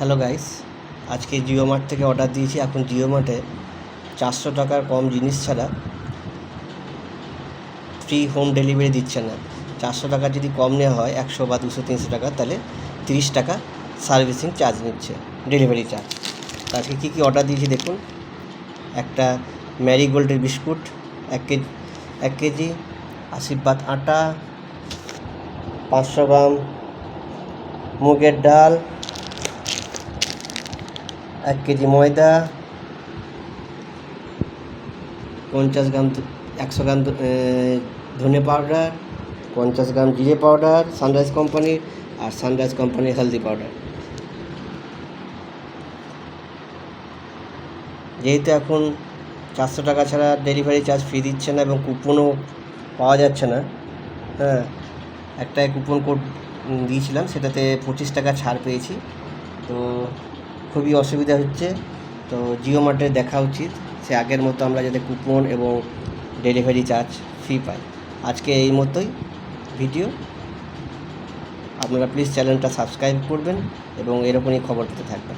Hello guys, আজকে Jio mart থেকে order দিয়েছি। এখন জিও মার্টে 400 টাকার কম জিনিস ছাড়া ফ্রি হোম ডেলিভারি দিচ্ছে না। 400 টাকা যদি কম নেওয়া হয় 100 বা 200 300 টাকা, তাহলে 30 টাকা সার্ভিসিং চার্জ নিচ্ছে, ডেলিভারি চার্জ। আজকে কী কী অর্ডার দিয়েছি দেখুন। একটা ম্যারিগোল্ডের বিস্কুট 1 কেজি, আশীর্বাদ আটা 500 গ্রাম, মুগের ডাল 1 কেজি, ময়দা 50 গ্রাম, 100 গ্রাম ধনে পাউডার, 50 গ্রাম জিরে পাউডার সানরাইজ কোম্পানির, আর সানরাইজ কোম্পানির হলদি পাউডার। যেহেতু এখন 400 টাকা ছাড়া ডেলিভারি চার্জ ফ্রি দিচ্ছে না এবং কুপনও পাওয়া যাচ্ছে না, হ্যাঁ, একটা কুপন কোড দিয়েছিলাম, সেটাতে 25 টাকা ছাড় পেয়েছি। তো খুবই অসুবিধা হচ্ছে। তো জিও মার্টে দেখা উচিত, সে আগের মতো আমরা যাতে কুপন এবং ডেলিভারি চার্জ ফ্রি পাই। আজকে এই মতোই ভিডিও। আপনারা প্লিজ চ্যানেলটা সাবস্ক্রাইব করবেন এবং এরকমই খবর পেতে থাকবেন।